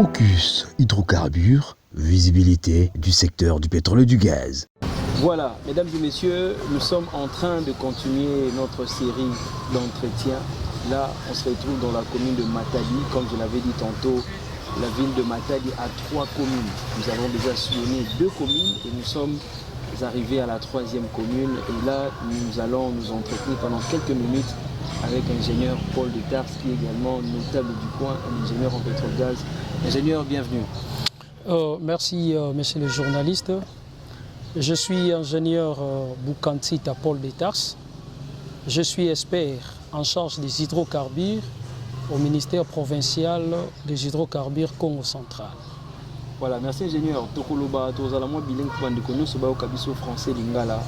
Focus hydrocarbures, visibilité du secteur du pétrole et du gaz. Voilà, mesdames et messieurs, nous sommes en train de continuer notre série d'entretiens. Là, on se retrouve dans la commune de Matadi. Comme je l'avais dit tantôt, la ville de Matadi a 3 communes. Nous avons déjà sillonné 2 communes et nous sommes arrivés à la 3e commune. Et là, nous allons nous entretenir pendant quelques minutes avec l'ingénieur Paul Detars, qui est également notable du coin, un ingénieur en pétrole-gaz. Ingénieur, bienvenue. Merci, monsieur le journaliste. Je suis ingénieur Boukansita Paul Detars. Je suis expert en charge des hydrocarbures au ministère provincial des hydrocarbures Congo central. Voilà, merci ingénieur.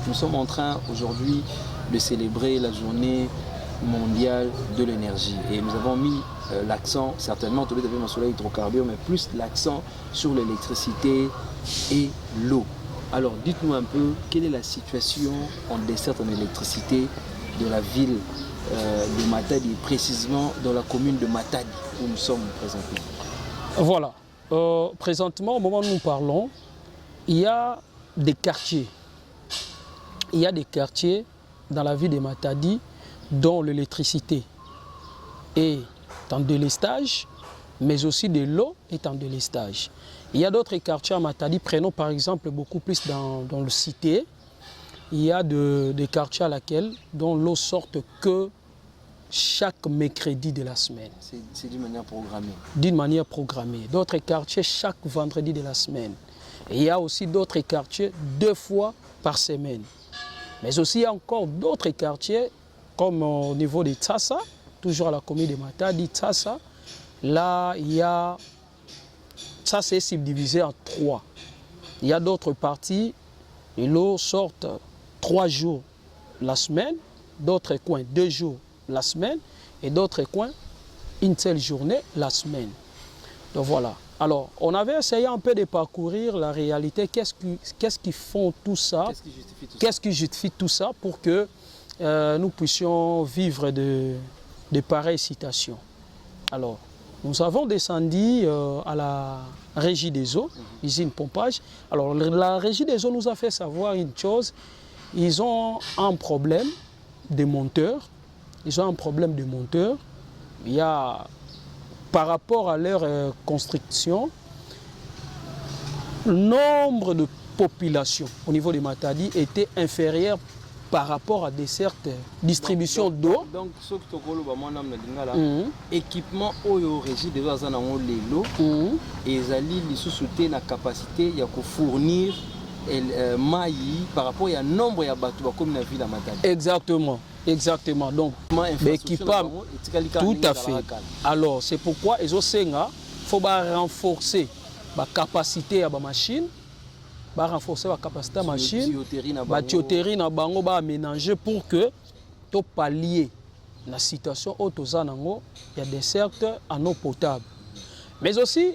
Nous sommes en train aujourd'hui de célébrer la journée mondiale de l'énergie. Et nous avons mis l'accent, certainement, tous les deux sur les hydrocarbures, mais plus l'accent sur l'électricité et l'eau. Alors, dites-nous un peu, quelle est la situation en dessert en électricité de la ville de Matadi, précisément dans la commune de Matadi, où nous sommes présentés? Voilà. Présentement, au moment où nous parlons, il y a des quartiers. Il y a des quartiers dans la ville de Matadi dont l'électricité est en délestage, mais aussi de l'eau est en délestage. Il y a d'autres quartiers à Matadi, prenons par exemple beaucoup plus dans le cité. Il y a des quartiers à laquelle dont l'eau sort que chaque mercredi de la semaine. C'est d'une manière programmée. D'une manière programmée. D'autres quartiers chaque vendredi de la semaine. Et il y a aussi d'autres quartiers 2 fois par semaine. Mais aussi il y a encore d'autres quartiers comme au niveau de Tsassa, toujours à la commune de Matadi, Tsassa. Là, il y a... Ça, c'est subdivisé en 3. Il y a d'autres parties, et l'eau sort 3 jours la semaine, d'autres coins 2 jours la semaine, et d'autres coins une seule journée la semaine. Donc voilà. Alors, on avait essayé un peu de parcourir la réalité. Qu'est-ce qui font tout ça? Qu'est-ce qui justifie tout ça pour que nous puissions vivre de pareilles situations? Alors, nous avons descendu à la Régie des eaux, usine pompage. Alors la Régie des eaux nous a fait savoir une chose, ils ont un problème de monteurs. Ils ont un problème de monteurs. Il y a, par rapport à leur construction, le nombre de population au niveau de Matadi était inférieur par rapport à des certaines distributions d'eau. Donc, ce que tu as équipement au régie de l'eau et ils sous la capacité de fournir maï par rapport à nombre de bateaux comme la ville de Matadi. Exactement, exactement. Donc, l'équipement, tout à fait. Alors, c'est pourquoi il faut renforcer la capacité de la machine. Renforcer la capacité de la machine, la tuyauterie na bango ba aménager pour que tu pallier la situation où il y a des cercles en eau potable. Mais aussi,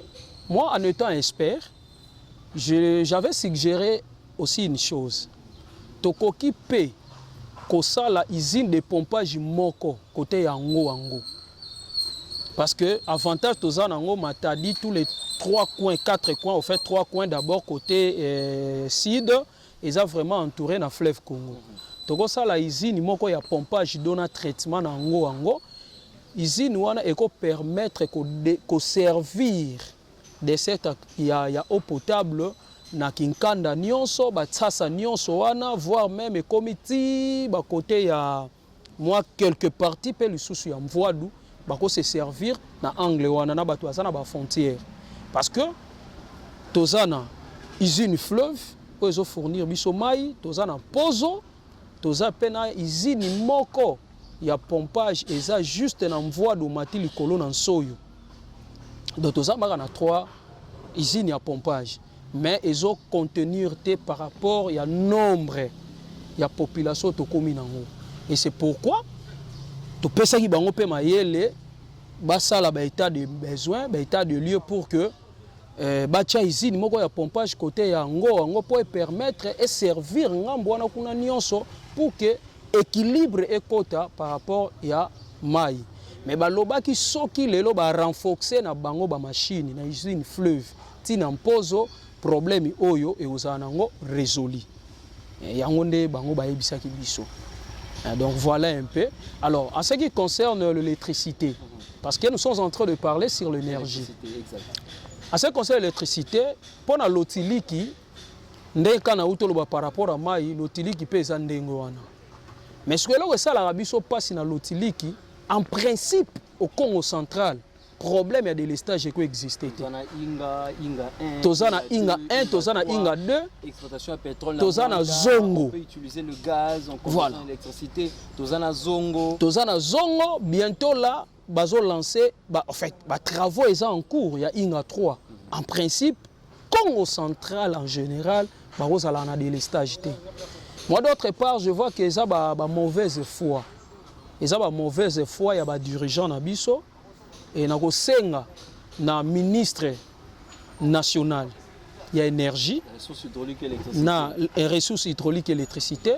moi en étant expert, j'avais suggéré aussi une chose. Tokoki pe kosa la usine de pompage moko côté yango. Parce que avantage toza nango Matadi tous les 3 coins, 4 coins, au fait 3 coins d'abord côté sud, ils ont vraiment entouré le fleuve Congo. Donc ça la usine moko ya pompage donne traitement nango. Usine wana eko permettre ko servir de cette ya eau potable na kinkanda nyonso ba tsasa nyonso wana, voire même komiti ba côté ya moi quelques parties pe lisusu ya mvoadu bako se servir na angle wana na bato azana ba frontière. Parce que tozana usine fleuve où ils ont fournir biso mai, tozana pozo, toza pena usine moko ya pompage eza juste na mvoa do mati likolo na soyo. Donc toza maka na 3 usines ya pompage, mais ils ont contenir par rapport ya nombre ya population to komi nango. Et c'est pourquoi to pesa ki bango pe mayele basala ba état de besoin, ba état de lieu pour que bacha usine moko ya pompage côté ya ngo pour permettre et servir ngambo wana kuna nyonso pour que équilibre ekota par rapport ya mai. mais baloba ki soki lelo ba renforcer na bango ba machine na usine fleuve tina mpozo problème oyo e uzanango résolu yango nde bango ba yebisaki biso. Donc voilà un peu. Alors en ce qui concerne l'électricité, parce que nous sommes en train de parler sur l'énergie. En ce qui concerne l'électricité, pour la lotiliki ndenge kana utoloba par rapport à mai lotiliki pesa ndenge wana. Mais ce que là ça la biso passe na lotiliki en principe au Congo central problème il y a des lestages qui existent. Tozana inga 1, tozana inga 1, tozana inga 2, exploitation à pétrole, tozana zongo. On peut utiliser le gaz, on consomme l'électricité, tozana zongo. Tozana zongo, bientôt là, bazo lancer, en fait, travaux ils sont en cours, il y a inga 3. En principe, Congo central en général, bazo ala na des lestages. Moi d'autre part, je vois que ça ba mauvaise foi. Ils ont mauvaise foi, il y a des dirigeants na biso. Et na kosenga na ministre national il y a énergie na ressources hydrauliques et électricité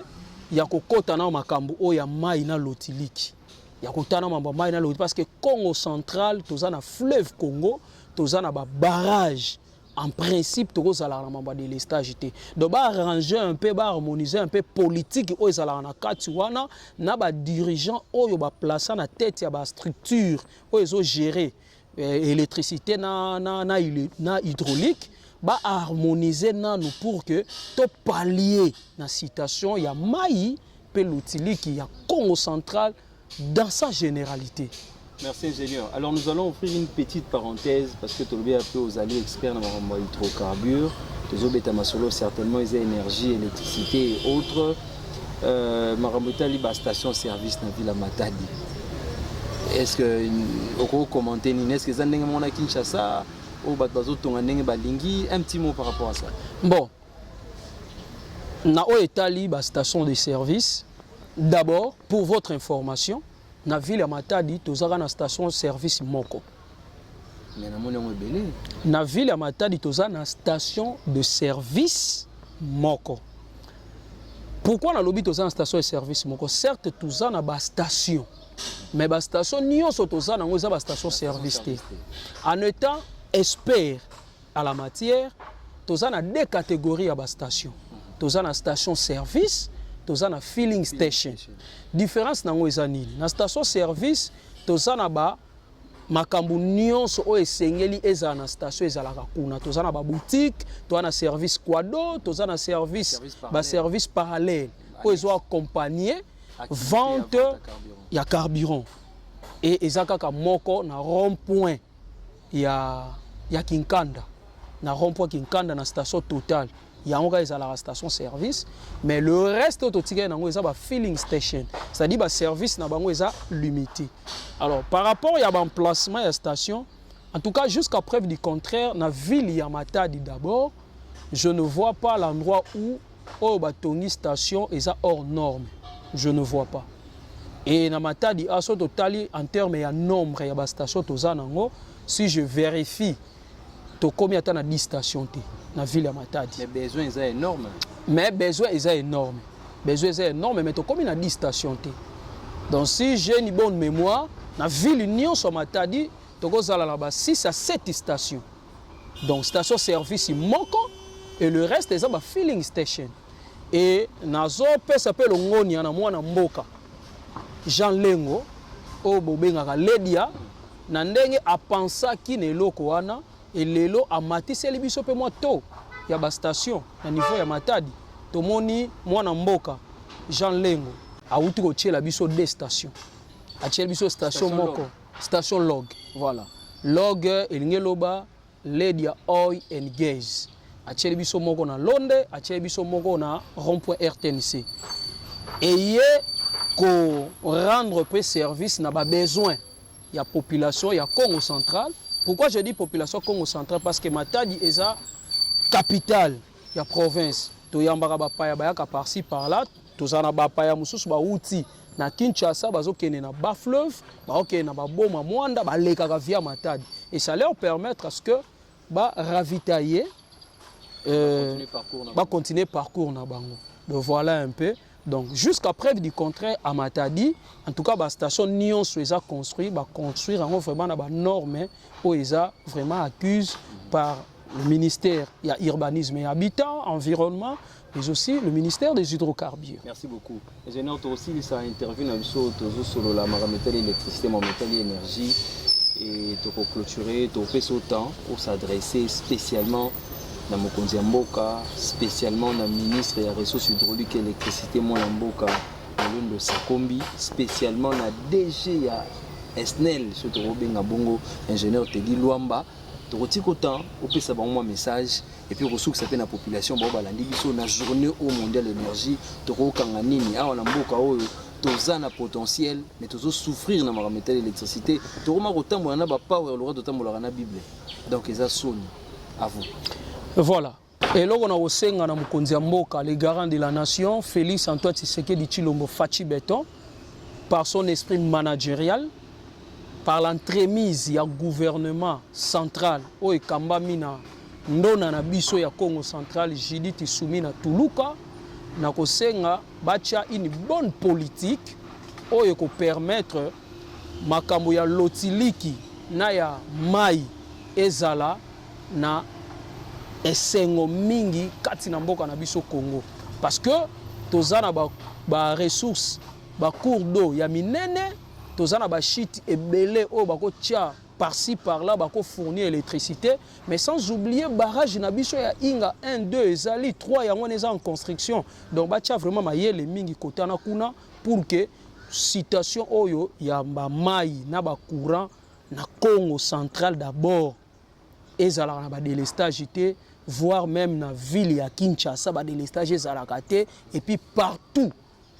il y a kokota na makambo o ya mai na lotiliki il y a kotana mamba mai na lotiliki parce que Congo central toza na fleuve Congo toza na ba barrage en principe tokozala na mamba de lestage te donc ba arranger un peu ba harmoniser un peu politique o ezala na kati wana na ba dirigeant oyo ba placer na tête ya ba structure o ezo gérer électricité na hydraulique ba harmoniser nanu pour que to pallier na situation ya mai pe l'utiliki ya Congo central dans sa généralité. Merci ingénieur. Alors nous allons offrir une petite parenthèse parce que tu as un peu aux alliés experts dans les hydrocarbures, les obétamasolo certainement ils ont énergie, électricité et autres. Maramouta liba station service dans la ville à Matadi. Est-ce que vous commentez est-ce que vous avez un Kinshasa ou un petit mot par rapport à ça? Bon, na Oetali ba station de service. D'abord pour votre information. Na ville ya Matadi tozaka na station service moko. Na ville ya Matadi tozaka na station de service moko. Pourquoi na lobi tozaka na station de service moko? Certes tozaka na ba station, mais ba station nyonso tozaka nango eza ba station service te. En étant expert à la matière, tozaka na deux catégories ya ba station. Tozaka na station service, tozana na filling station. Différence nango eza nini? Na station service tozana ba makambu nyonso o esengeli eza na station ezalaka kuna. Tozana ba boutique, tozana service quado, tozana service ba service parallèle o ezo accompagner vente ya carburant. Et ezakaka moko na rond-point ya Kinkanda. Na rond-point Kinkanda na station Total. Il y a une station service, mais le reste est un filling station, c'est-à-dire un service limité. Alors, par rapport à l'emplacement de la station, en tout cas, jusqu'à preuve du contraire, dans la ville de Matadi d'abord, je ne vois pas l'endroit où la station est hors norme. Je ne vois pas. Et dans Matadi, en termes de nombre de stations, si je vérifie, combien de 10 stations dans la ville de Matadi. Les besoins sont énormes. Mais besoin est énorme. Besoin est énorme, mais combien de 10 stations. Donc si j'ai une bonne mémoire, dans la ville Union sur Matadi, il y a 6 à 7 stations. Donc station service moko et le reste est un filling station. Et nazo pe s'appelle Ngoni na mwana mboka. Jean Lengo o bobengaka Ledia na ndenge apensaki ne loko wana. Et lelo a matissé les biso pe moi to ya ba station na niveau ya Matadi to moni mwana mboka Jean Lengo a uti ko tchela biso deux stations a tchela biso station moko station log voilà log elingeloba Ledia Oil and Gas a tchela biso moko na Londe a tchela biso moko na rond-point RTNC et yé ko rendre peu service na ba besoin ya population ya Congo central. Pourquoi je dis population Congo centrale? Parce que Matadi est la capitale de la province. Tu y a par-ci par-là. Tu y a na Kinshasa, na bas fleuve, na boma mwanda, via Matadi. Et ça leur permettre à ce que ravitailler, continuer parcours na bango. Donc voilà un peu. Donc jusqu'à preuve du contraire à Matadi, en tout cas la station Nyon soit construit, va construire vraiment des normes où ils vraiment accusent par le ministère il y a urbanisme et habitat, environnement, mais aussi le ministère des hydrocarbures. Merci beaucoup. Ingénieur, toi aussi, ça intervient dans le sur la métal électricité, métal énergie, et tu peux clôturer, tu peux autant, pour s'adresser spécialement dans Mokonzi Mboka, spécialement dans le ministre des ressources hydrauliques et électricité, Mona Mboka, dans le Sakombi, spécialement dans le DG à Esnel, surtout Robin Bongo, ingénieur Teddy Luamba. Tu retires autant, tu peux un message, et puis tu que la population, la journée au mondial de l'énergie, tu as nini, on a tu as un potentiel, mais tu as souffrir dans la métal l'électricité, tu as autant de power, tu as la Bible. Donc, ils sont à vous. Voilà. Et là, on a aussi le garant de la nation, Félix Antoine Tshisekedi Tshilombo Fachi Beton, par son esprit managérial, par l'entremise du gouvernement central, où il Mina, ndona na biso ya Congo central, Judith Soumina Tuluka, na kosenga bacha une bonne politique, où il peut permettre makambo ya lotiliki na ya mai ezala na esengo mingi kati na mboka na biso Congo, parce que tozana ba ressources ba cours d'eau ya minene, tozana ba shit ebele o bako tia par-ci par-là bako fournir électricité, mais sans oublier barrage na biso ya Inga 1 2 ezali 3 yango neza en construction, donc ba tia vraiment mayele mingi kotana kuna pour que situation oyo ya ba mai na ba courant na Congo central d'abord ezala na ba délestage té, voire même na ville ya Kinshasa ba délestage ezalaka té, et puis partout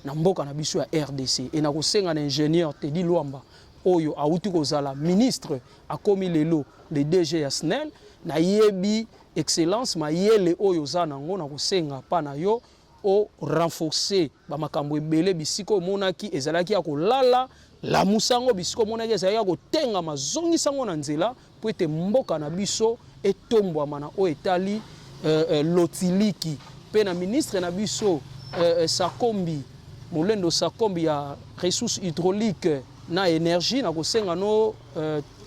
na mboka na biso ya RDC. Et na kosenga na ingénieur Teddy Luamba oyo auti kozala ministre akomi lelo le DG ya SNEL na yebi excellence ma yele oyo za nango na kosenga pa na yo o renforcer ba makambo ebele bisiko monaki ezalaki ya kolala la musango bisiko monaki ezalaki ya kotenga mazongi sango na nzela po ete mboka na biso etombwama na o etali lotiliki pe na ministre na biso Sakombi Molendo Sakombi ya ressources hydrauliques na énergie na kosenga no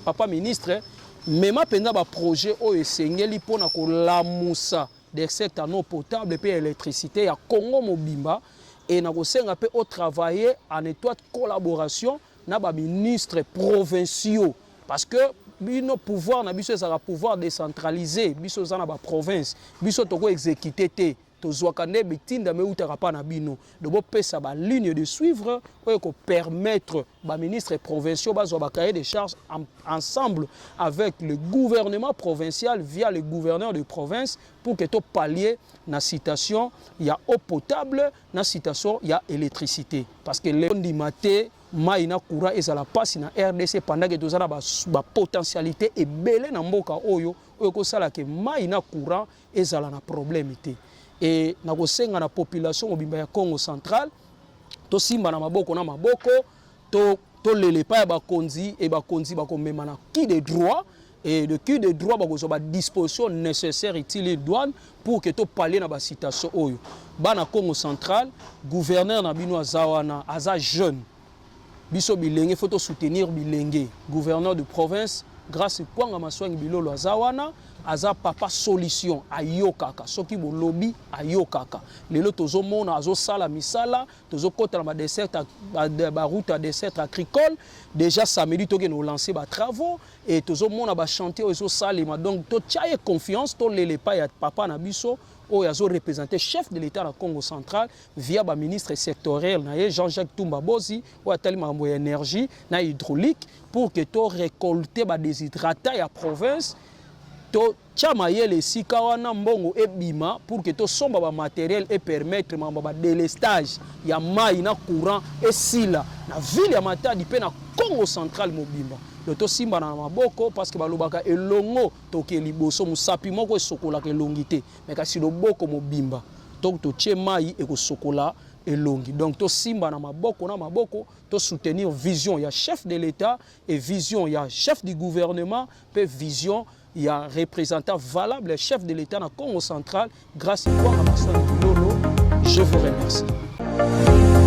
papa ministre mema penza ba projet o esengeli pona ko lamusa des secteurs non potable et électricité ya Congo mobimba, et na kosenga pe au travailler en étroite collaboration na ba ministres provinciaux, parce que bino pouvoir na biso ça pouvoir décentralisé biso za na ba province biso toko exécuter te tozwakane bitinda me utaka pa na bino de bo pesa ba ligne de suivre ou ko permettre ba ministres provinciaux bazwa ba cahier de charges ensemble avec le gouvernement provincial via le gouverneur de province pour que to pallier na citation il y a eau potable na citation il y a électricité, parce que le ndi maté mai na courant ezala pasi na RDC pendant que tozala ba potentialité ebele na mboka oyo ko sala ke mai na courant ezala na problème té. Et na kosenga na population mobimba ya Congo central to simba na maboko to lele pa ya bakonzi et bakonzi bakomema na qui de droit, et de qui de droit bakozo ba disposition nécessaire utile douane pour que to parler na ba situation oyo bana Congo central. Gouverneur na bino azawana aza jeune biso bilenge faut soutenir bilenge gouverneur de province grâce kwanga maswangi bilolo azawana aza papa solution ayokaka soki bolobi ayokaka lelo tozomona azosala misala tozokota na ba dessert ba route à dessert agricole déjà samedi toke no lancer ba travaux et tozomona ba chantier ozo salima, donc to tiaye confiance to lele pa ya papa na biso oyo azo représenter chef de l'état na Congo central via ba ministre sectoriel na ye Jean-Jacques Tumba Bozi ou atali mambo ya énergie na hydraulique pour que to récolter ba déshydratat ya province to chama yele sika wana mbongo ebima pour que to somba ba matériel et permettre mambo ba délestage ya mai na courant et sila na ville ya Matadi pe na Congo central mobimba de to simba na maboko, parce que balobaka elongo toke liboso musapi moko esokola ke longité mais kasi loboko mobimba donc to tie mai e ko sokola elongi, donc to simba na maboko to soutenir vision ya chef de l'état et vision ya chef du gouvernement pe vision il y a un représentant valable, chef de l'État dans le Congo central, grâce à Kwanga Maswangi Bilolo. Je vous remercie. Merci.